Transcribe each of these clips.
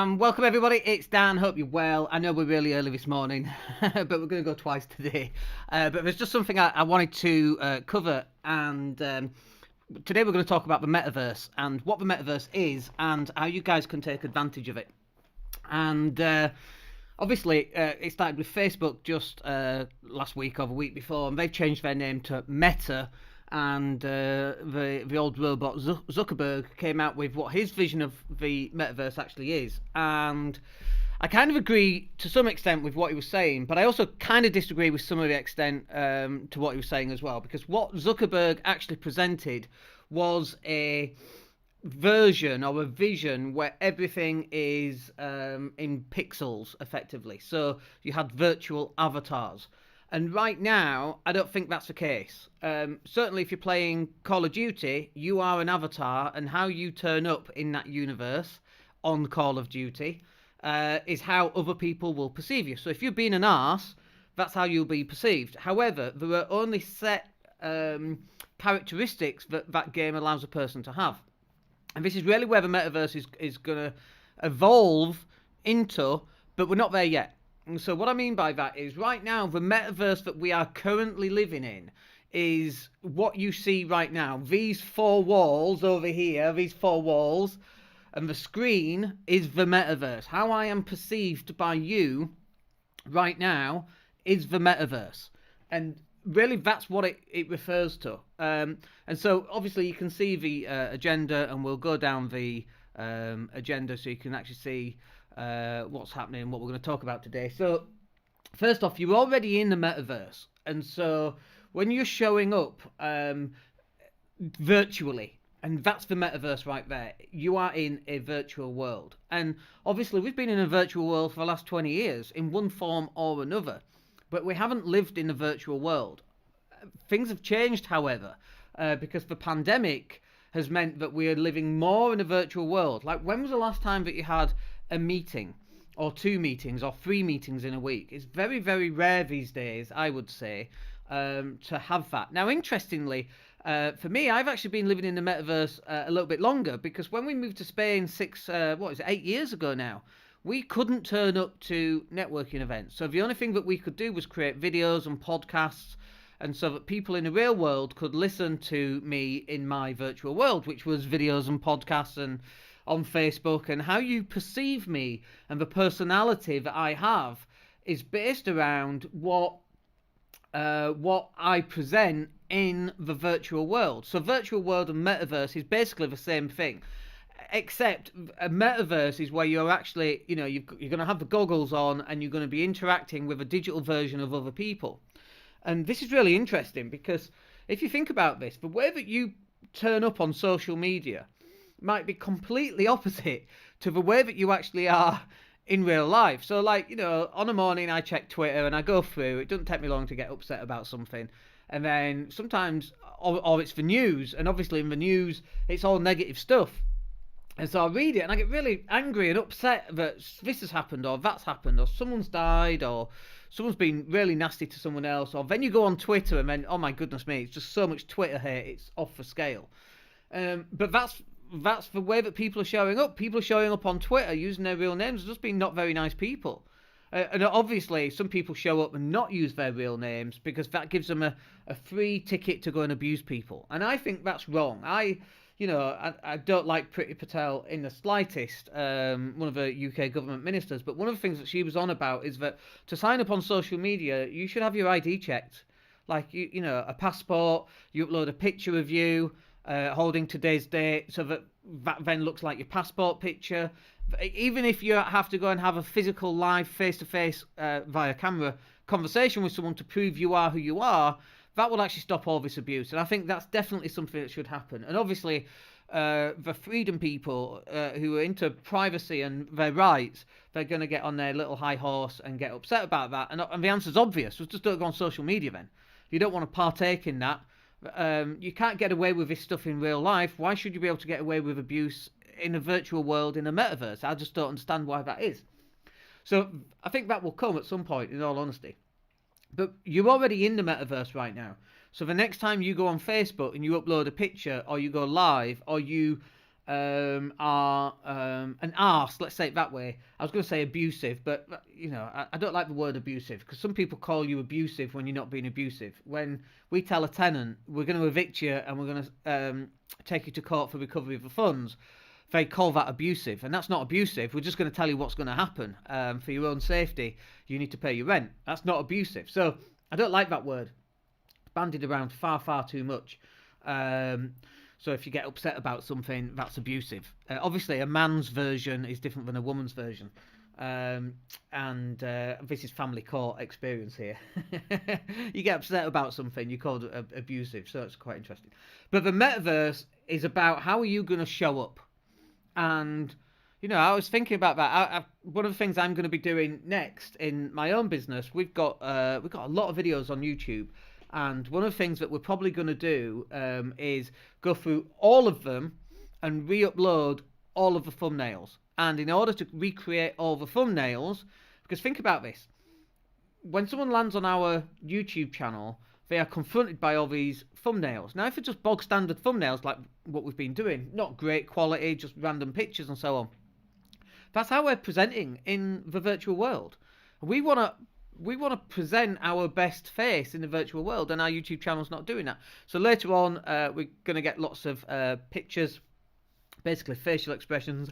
Welcome everybody, it's Dan, hope you're well. I know we're really early this morning, but we're going to go twice today. But there's just something I wanted to cover, and today we're going to talk about the Metaverse, and what the Metaverse is, and how you guys can take advantage of it. And obviously, it started with Facebook just last week or the week before, and they've changed their name to Meta, and the old robot Zuckerberg came out with what his vision of the metaverse actually is. And I kind of agree to some extent with what he was saying, but I also kind of disagree with some of the extent to what he was saying as well, because what Zuckerberg actually presented was a version or a vision where everything is in pixels effectively. So you had virtual avatars. And right now, I don't think that's the case. Certainly, if you're playing Call of Duty, you are an avatar, and how you turn up in that universe on Call of Duty is how other people will perceive you. So if you're being an arse, that's how you'll be perceived. However, there are only set characteristics that that game allows a person to have. And this is really where the metaverse is going to evolve into, but we're not there yet. And so what I mean by that is right now, the metaverse that we are currently living in is what you see right now. These four walls over here, these four walls, and the screen is the metaverse. How I am perceived by you right now is the metaverse. And really that's what it refers to. And so obviously you can see the agenda, and we'll go down the agenda so you can actually see what's happening, what we're going to talk about today. So first off, you're already in the metaverse, and so when you're showing up virtually, and that's the metaverse right there, you are in a virtual world. And obviously we've been in a virtual world for the last 20 years in one form or another, but we haven't lived in a virtual world. Things have changed, however, because the pandemic has meant that we are living more in a virtual world. Like, when was the last time that you had a meeting, or two meetings, or three meetings in a week? It's very, very rare these days, I would say, to have that. Now, interestingly, for me, I've actually been living in the metaverse a little bit longer, because when we moved to Spain 8 years ago now, we couldn't turn up to networking events. So the only thing that we could do was create videos and podcasts, and so that people in the real world could listen to me in my virtual world, which was videos and podcasts and on Facebook. And how you perceive me and the personality that I have is based around what I present in the virtual world. So virtual world and metaverse is basically the same thing, except a metaverse is where you're actually, you're going to have the goggles on, and you're going to be interacting with a digital version of other people. And this is really interesting, because if you think about this, the way that you turn up on social media might be completely opposite to the way that you actually are in real life. So, like, on a morning I check Twitter and I go through, it doesn't take me long to get upset about something. And then sometimes, or it's the news, and obviously in the news it's all negative stuff. And so I read it and I get really angry and upset that this has happened, or that's happened, or someone's died, or someone's been really nasty to someone else. Or then you go on Twitter and then, oh my goodness me, it's just so much Twitter hate, it's off the scale. But that's the way that people are showing up. People are showing up on Twitter using their real names, just being not very nice people. And obviously some people show up and not use their real names, because that gives them a free ticket to go and abuse people. And I think that's wrong. I don't like Priti Patel in the slightest, one of the UK government ministers, but one of the things that she was on about is that to sign up on social media, you should have your ID checked. Like, a passport, you upload a picture of you holding today's date, so that then looks like your passport picture. Even if you have to go and have a physical, live, face-to-face, via camera conversation with someone to prove you are who you are, that will actually stop all this abuse. And I think that's definitely something that should happen. And obviously, the freedom people who are into privacy and their rights, they're going to get on their little high horse and get upset about that. And the answer's obvious. Just don't go on social media then. If you don't want to partake in that, you can't get away with this stuff in real life. Why should you be able to get away with abuse in a virtual world, in a metaverse? I just don't understand why that is. So I think that will come at some point, in all honesty. But you're already in the metaverse right now. So the next time you go on Facebook and you upload a picture, or you go live, or you are an arse, let's say it that way. I was going to say abusive, but I don't like the word abusive because some people call you abusive when you're not being abusive. When we tell a tenant we're going to evict you and we're going to take you to court for recovery of the funds, they call that abusive, and that's not abusive. We're just going to tell you what's going to happen for your own safety. You need to pay your rent. That's not abusive. So I don't like that word. It's bandied around far, far too much. So if you get upset about something, that's abusive. Obviously, a man's version is different than a woman's version. And this is family court experience here. You get upset about something, you call it abusive. So it's quite interesting. But the metaverse is about how are you going to show up. And I was thinking about that. One of the things I'm going to be doing next in my own business, we've got a lot of videos on YouTube. And one of the things that we're probably going to do is go through all of them and re-upload all of the thumbnails. And in order to recreate all the thumbnails, because think about this, when someone lands on our YouTube channel, they are confronted by all these thumbnails. Now, if it's just bog standard thumbnails like what we've been doing, not great quality, just random pictures and so on, that's how we're presenting in the virtual world. We want to present our best face in the virtual world, and our YouTube channel's not doing that. So later on, we're going to get lots of pictures, basically facial expressions.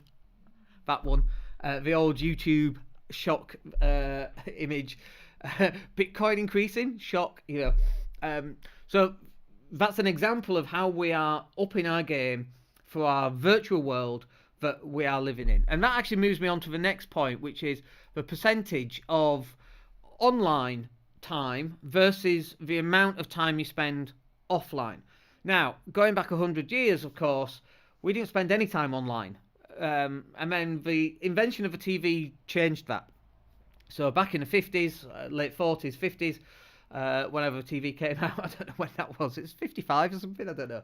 That one, the old YouTube shock image, Bitcoin increasing, shock, So that's an example of how we are upping our game for our virtual world that we are living in. And that actually moves me on to the next point, which is the percentage of online time versus the amount of time you spend offline. Now, going back 100 years, of course, we didn't spend any time online. And then the invention of the TV changed that. So back in the 50s, late 40s, 50s, whenever the TV came out, I don't know when that was. It's 55 or something, I don't know.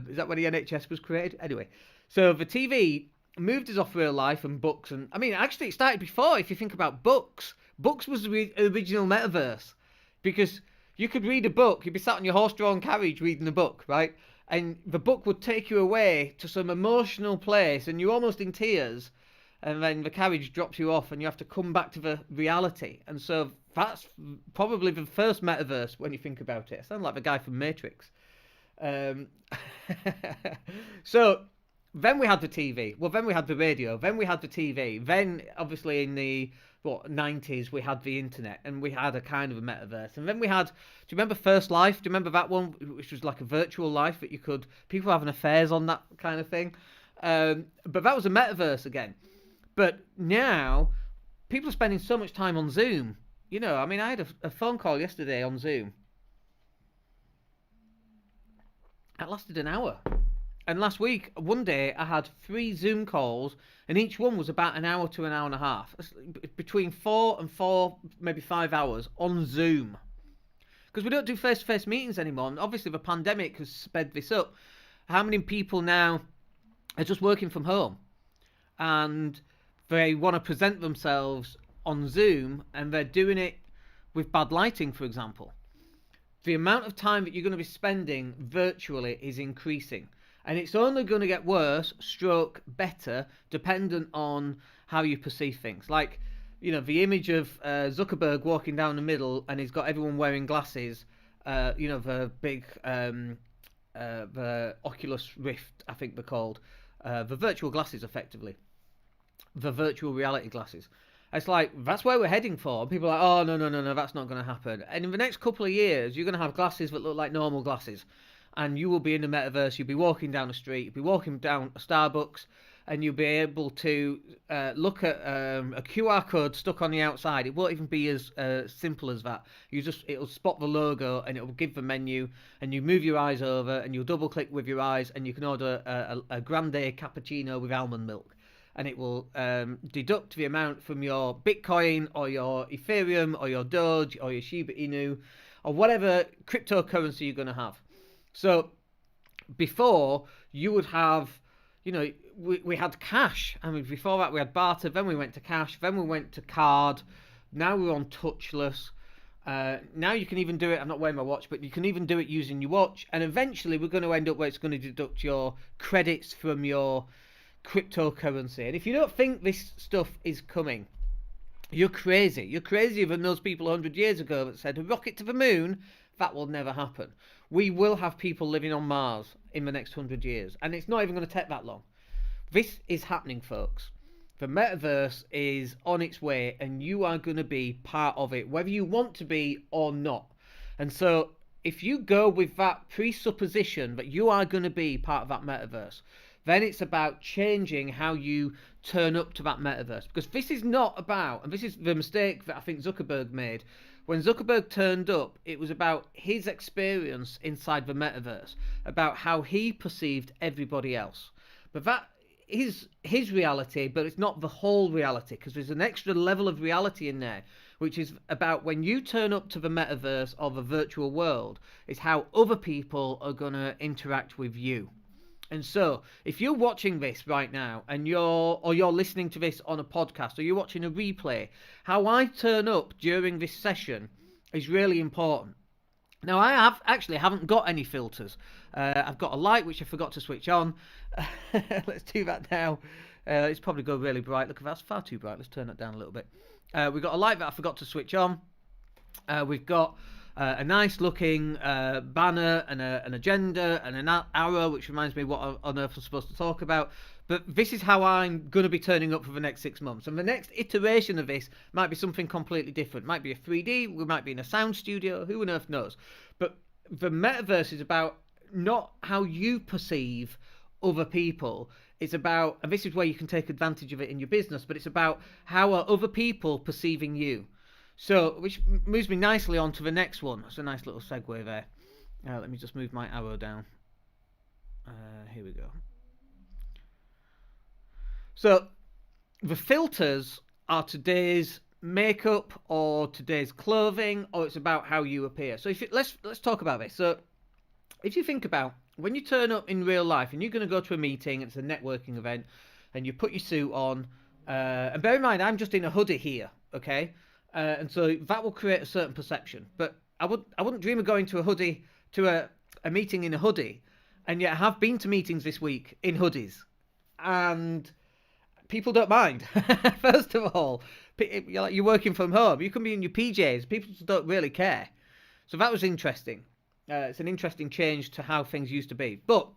Is that when the NHS was created? Anyway, so the TV moved us off real life and books. And I mean, actually, it started before. If you think about books, books was the original metaverse, because you could read a book. You'd be sat on your horse-drawn carriage reading a book, right? And the book would take you away to some emotional place, and you're almost in tears. And then the carriage drops you off, and you have to come back to the reality. And so that's probably the first metaverse when you think about it. I sound like the guy from Matrix. So then we had the TV. Well, then we had the radio. Then we had the TV. Then, obviously, in the 90s, we had the internet, and we had a kind of a metaverse. And then we had, do you remember First Life? Do you remember that one, which was like a virtual life that people having affairs on, that kind of thing. But that was a metaverse again. But now, people are spending so much time on Zoom. I mean, I had a phone call yesterday on Zoom. It lasted an hour. And last week, one day, I had 3 Zoom calls, and each one was about an hour to an hour and a half. Between 4 and 4, maybe 5 hours on Zoom. Because we don't do face-to-face meetings anymore. And obviously, the pandemic has sped this up. How many people now are just working from home? And they want to present themselves on Zoom, and they're doing it with bad lighting, for example. The amount of time that you're going to be spending virtually is increasing. And it's only going to get worse, stroke better, dependent on how you perceive things. Like, the image of Zuckerberg walking down the middle, and he's got everyone wearing glasses. The big, the Oculus Rift, I think they're called. The virtual glasses, effectively. The virtual reality glasses. It's like, that's where we're heading for. People are like, oh, no, that's not going to happen. And in the next couple of years, you're going to have glasses that look like normal glasses. And you will be in the metaverse. You'll be walking down the street. You'll be walking down a Starbucks, and you'll be able to look at a QR code stuck on the outside. It won't even be as simple as that. It'll spot the logo, and it will give the menu, and you move your eyes over, and you'll double click with your eyes, and you can order a grande cappuccino with almond milk, and it will deduct the amount from your Bitcoin or your Ethereum or your Doge or your Shiba Inu or whatever cryptocurrency you're going to have. So before, you would have, we had cash. I mean, before that we had barter, then we went to cash, then we went to card. Now we're on touchless. Now you can even do it. I'm not wearing my watch, but you can even do it using your watch. And eventually, we're going to end up where it's going to deduct your credits from your cryptocurrency. And if you don't think this stuff is coming, you're crazy. You're crazier than those people 100 years ago that said a rocket to the moon. That will never happen. We will have people living on Mars in the next 100 years, and it's not even going to take that long. This is happening, folks. The metaverse is on its way, and you are going to be part of it, whether you want to be or not. And so, if you go with that presupposition that you are going to be part of that metaverse, then it's about changing how you turn up to that metaverse. Because this is not about, and this is the mistake that I think Zuckerberg made. When Zuckerberg turned up, it was about his experience inside the metaverse, about how he perceived everybody else. But that is his reality, but it's not the whole reality, because there's an extra level of reality in there, which is about when you turn up to the metaverse or the virtual world, is how other people are going to interact with you. And so, if you're watching this right now, and you're listening to this on a podcast, or you're watching a replay, how I turn up during this session is really important. Now, I haven't got any filters. I've got a light which I forgot to switch on. Let's do that now. It's probably go really bright. Look, that's far too bright. Let's turn that down a little bit. We've got a light that I forgot to switch on. We've got a nice looking banner and an agenda and an arrow, which reminds me what on earth I'm supposed to talk about. But this is how I'm going to be turning up for the next 6 months. And the next iteration of this might be something completely different. It might be a 3D, we might be in a sound studio, who on earth knows. But the metaverse is about not how you perceive other people. It's about, and this is where you can take advantage of it in your business, but it's about how are other people perceiving you. So, which moves me nicely on to the next one. It's a nice little segue there. Let me just move my arrow down. Here we go. So, the filters are today's makeup or today's clothing, or it's about how you appear. So, let's talk about this. So, if you think about when you turn up in real life and you're going to go to a meeting, it's a networking event, and you put your suit on, and bear in mind, I'm just in a hoodie here, okay? And so that will create a certain perception. But I wouldn't dream of going to a meeting in a hoodie, and yet I have been to meetings this week in hoodies, and people don't mind. First of all, you're working from home. You can be in your PJs. People just don't really care. So that was interesting. It's an interesting change to how things used to be. But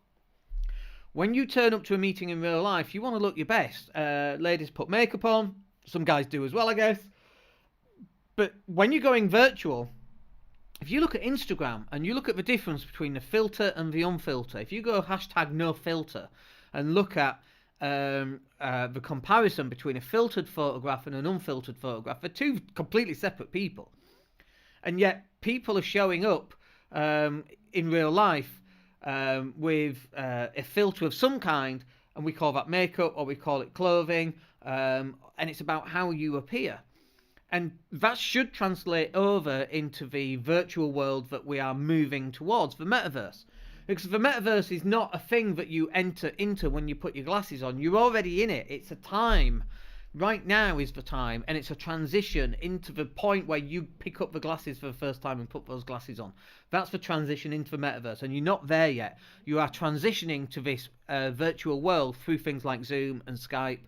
when you turn up to a meeting in real life, you want to look your best. Ladies put makeup on. Some guys do as well, I guess. But when you're going virtual, if you look at Instagram and you look at the difference between the filter and the unfilter, if you go #NoFilter and look at the comparison between a filtered photograph and an unfiltered photograph, they're two completely separate people. And yet people are showing up in real life with a filter of some kind, and we call that makeup or we call it clothing, and it's about how you appear. And that should translate over into the virtual world that we are moving towards, the metaverse. Because the metaverse is not a thing that you enter into when you put your glasses on. You're already in it. It's a time. Right now is the time, and it's a transition into the point where you pick up the glasses for the first time and put those glasses on. That's the transition into the metaverse, and you're not there yet. You are transitioning to this virtual world through things like Zoom and Skype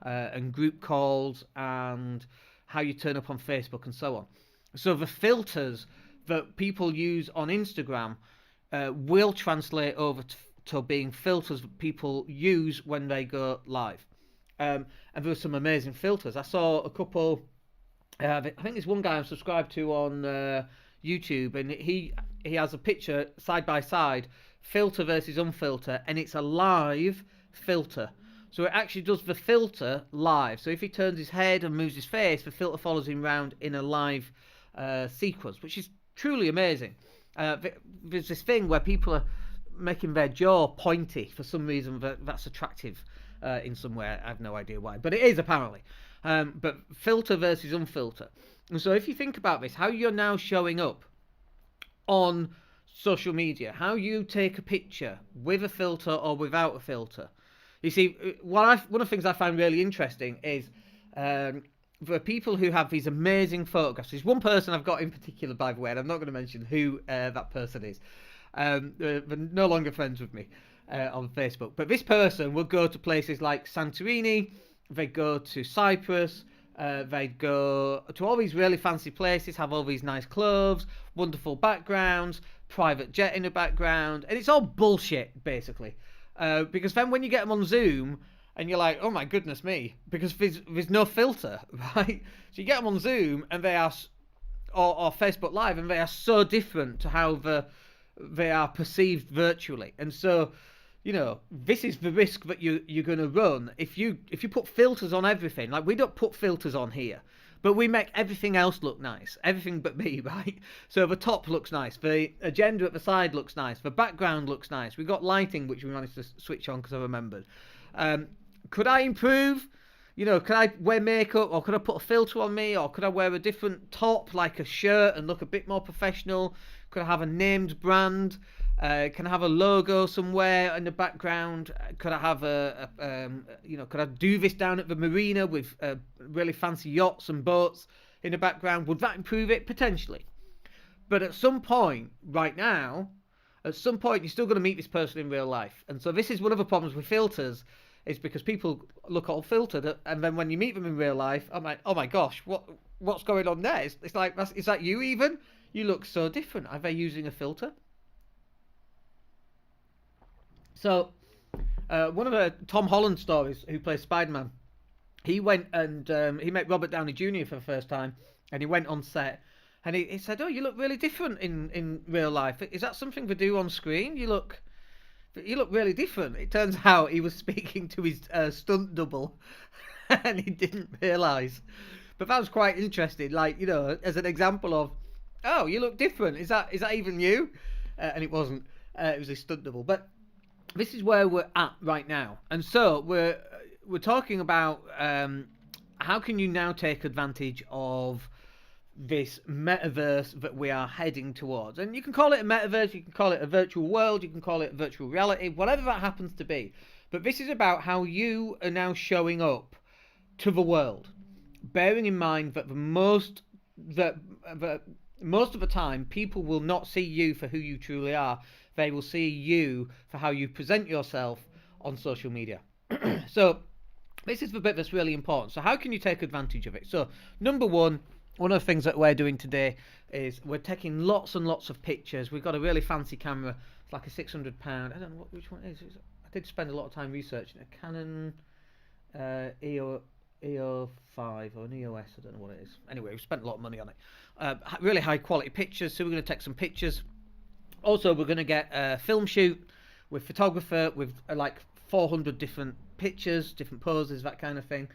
and group calls and how you turn up on Facebook and so on. So the filters that people use on Instagram will translate over to being filters that people use when they go live. And there were some amazing filters. I saw a couple. I think there's one guy I'm subscribed to on YouTube, and he has a picture side by side, filter versus unfilter, and it's a live filter. So it actually does the filter live. So if he turns his head and moves his face, the filter follows him around in a live sequence, which is truly amazing. There's this thing where people are making their jaw pointy for some reason that's attractive in some way. I have no idea why, but it is apparently. But filter versus unfilter. And so if you think about this, how you're now showing up on social media, how you take a picture with a filter or without a filter. You see, one of the things I find really interesting is for people who have these amazing photographs. There's one person I've got in particular, by the way, and I'm not going to mention who that person is. They're no longer friends with me on Facebook. But this person will go to places like Santorini, they go to Cyprus, they go to all these really fancy places, have all these nice clothes, wonderful backgrounds, private jet in the background, and it's all bullshit, basically. Because then when you get them on Zoom, and you're like, oh my goodness me, because there's no filter, right? So you get them on Zoom, and they are, or Facebook Live, and they are so different to how they are perceived virtually. And so, this is the risk that you're going to run if you put filters on everything. Like, we don't put filters on here, but we make everything else look nice, everything but me, right? So the top looks nice, the agenda at the side looks nice, the background looks nice, we've got lighting which we managed to switch on because I remembered. Could I improve? Could I wear makeup, or could I put a filter on me, or could I wear a different top, like a shirt, and look a bit more professional? Could I have a named brand? Can I have a logo somewhere in the background? Could I have could I do this down at the marina with really fancy yachts and boats in the background? Would that improve it? Potentially. But at some point, right now, you're still going to meet this person in real life. And so this is one of the problems with filters, is because people look all filtered, and then when you meet them in real life, I'm like, oh my gosh, what's going on there? It's like, is that you even? You look so different. Are they using a filter? So, one of the Tom Holland stories, who plays Spider-Man, he went and he met Robert Downey Jr. for the first time, and he went on set, and he said, oh, you look really different in real life. Is that something we do on screen? You look really different. It turns out he was speaking to his stunt double, and he didn't realise. But that was quite interesting, like, as an example of, oh, you look different. Is that even you? And it wasn't. It was his stunt double. But this is where we're at right now, and so we're talking about how can you now take advantage of this metaverse that we are heading towards. And you can call it a metaverse, you can call it a virtual world, you can call it virtual reality, whatever that happens to be. But this is about how you are now showing up to the world, bearing in mind that most of the time people will not see you for who you truly are. They will see you for how you present yourself on social media. So this is the bit that's really important. So how can you take advantage of it? So number one of the things that we're doing today is we're taking lots and lots of pictures. We've got a really fancy camera. It's like a £600. I don't know which one it is. I did spend a lot of time researching a Canon EO5 or an EOS. I don't know what it is. Anyway, we've spent a lot of money on it. Really high quality pictures. So we're going to take some pictures. Also, we're going to get a film shoot with photographer with like 400 different pictures, different poses, that kind of thing.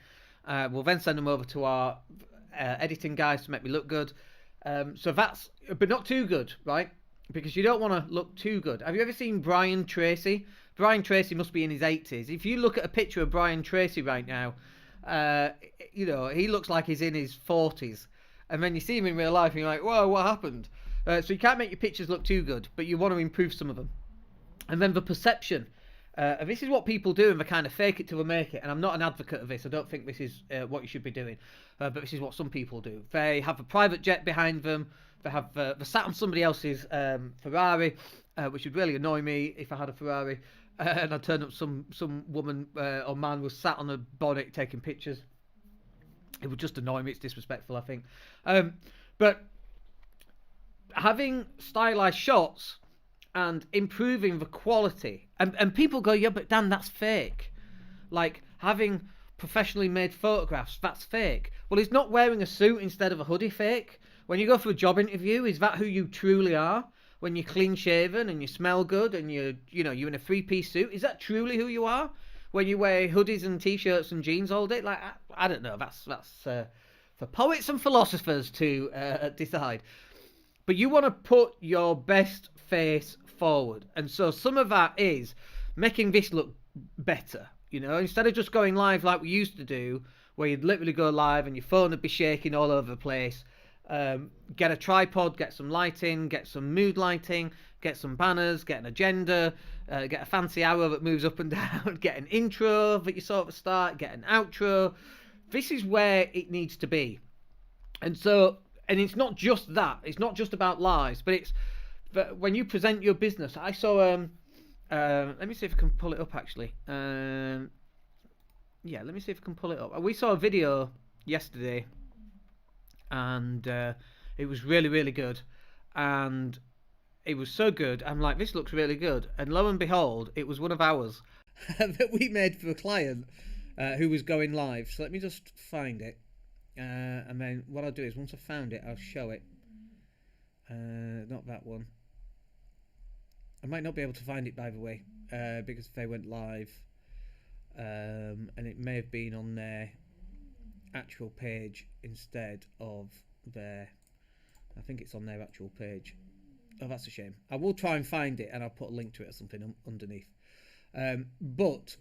We'll then send them over to our editing guys to make me look good. So that's, but not too good, right? Because you don't want to look too good. Have you ever seen Brian Tracy? Brian Tracy must be in his 80s. If you look at a picture of Brian Tracy right now, he looks like he's in his 40s. And then you see him in real life and you're like, whoa, what happened? So you can't make your pictures look too good, but you want to improve some of them. And then the perception. And this is what people do, and they kind of fake it till they make it. And I'm not an advocate of this. I don't think this is what you should be doing. But this is what some people do. They have a private jet behind them. They have they're sat on somebody else's Ferrari, which would really annoy me if I had a Ferrari. And I turned up, some woman or man was sat on a bonnet taking pictures. It would just annoy me. It's disrespectful, I think. But having stylized shots and improving the quality, and people go, yeah, but Dan, that's fake. Like having professionally made photographs, that's fake. Well, is not wearing a suit instead of a hoodie fake? When you go for a job interview, is that who you truly are? When you're clean shaven and you smell good and you're in a 3-piece suit, is that truly who you are? When you wear hoodies and t-shirts and jeans all day, like I don't know. That's for poets and philosophers to decide. But you want to put your best face forward, and so some of that is making this look better. Instead of just going live like we used to do, where you'd literally go live and your phone would be shaking all over the place. Get a tripod, get some lighting, get some mood lighting, get some banners, get an agenda, get a fancy arrow that moves up and down, get an intro that you saw at the start, get an outro, This is where it needs to be. And so, and it's not just that. It's not just about lives, but it's when you present your business. I saw let me see if I can pull it up actually. Yeah, let me see if I can pull it up. We saw a video yesterday, and it was really, really good. And it was so good. I'm like, this looks really good. And lo and behold, it was one of ours that we made for a client who was going live. So let me just find it. And then what I'll do is, once I've found it, I'll show it. Not that one. I might not be able to find it, by the way, because they went live. And it may have been on their actual page instead of their... I think it's on their actual page. Oh, that's a shame. I will try and find it, and I'll put a link to it or something underneath. But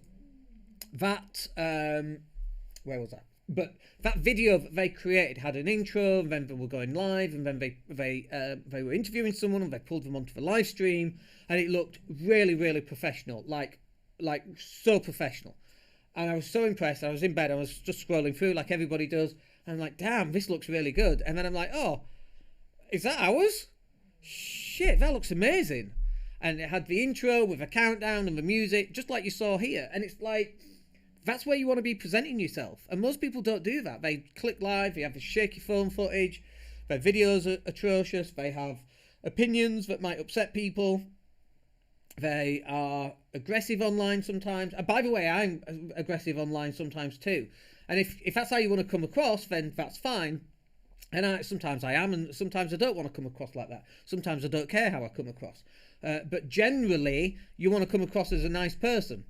that... where was that? But that video that they created had an intro, and then they were going live, and then they were interviewing someone, and they pulled them onto the live stream, and it looked really, really professional, like so professional. And I was so impressed. I was in bed, I was just scrolling through like everybody does, and I'm like, damn, this looks really good. And then I'm like, oh, is that ours? Shit, that looks amazing. And it had the intro with a countdown and the music, just like you saw here. And it's like, that's where you want to be presenting yourself. And most people don't do that. They click live, they have the shaky phone footage, their videos are atrocious, they have opinions that might upset people, they are aggressive online sometimes. And by the way, I'm aggressive online sometimes too. And if that's how you want to come across, then that's fine. And sometimes I am, and sometimes I don't want to come across like that. Sometimes I don't care how I come across. But generally, you want to come across as a nice person.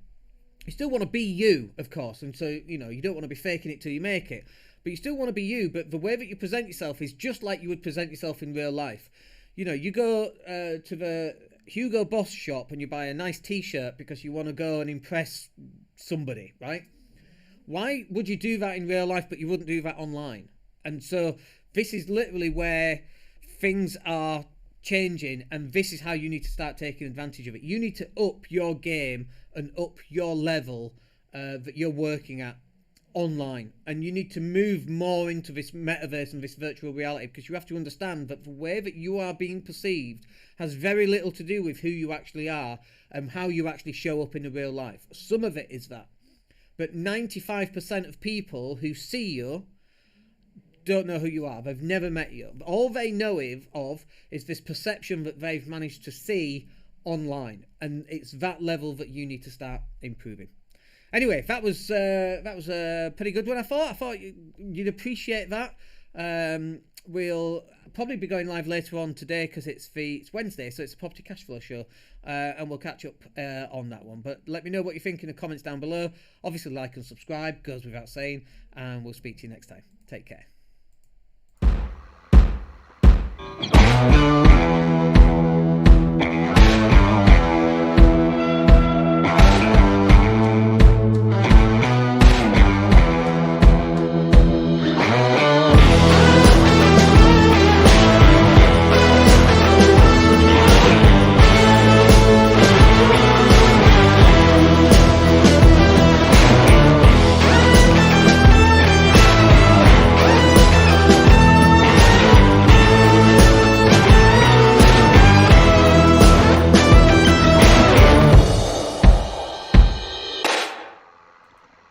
You still want to be you, of course, and so, you know, you don't want to be faking it till you make it. But you still want to be you, but the way that you present yourself is just like you would present yourself in real life. You know, you go to the Hugo Boss shop and you buy a nice t-shirt because you want to go and impress somebody, right? Why would you do that in real life, but you wouldn't do that online? And so this is literally where things are changing, and this is how you need to start taking advantage of it. You need to up your game and up your level that you're working at online, and you need to move more into this metaverse and this virtual reality, because you have to understand that the way that you are being perceived has very little to do with who you actually are and how you actually show up in the real life. Some of it is that, but 95% of people who see you don't know who you are. They've never met you. All they know of is this perception that they've managed to see online, and it's that level that you need to start improving. Anyway, that was a pretty good one. I thought you'd appreciate that. We'll probably be going live later on today because it's Wednesday, so it's a property cash flow show, and we'll catch up on that one. But let me know what you think in the comments down below. Obviously, like and subscribe goes without saying, and we'll speak to you next time. Take care.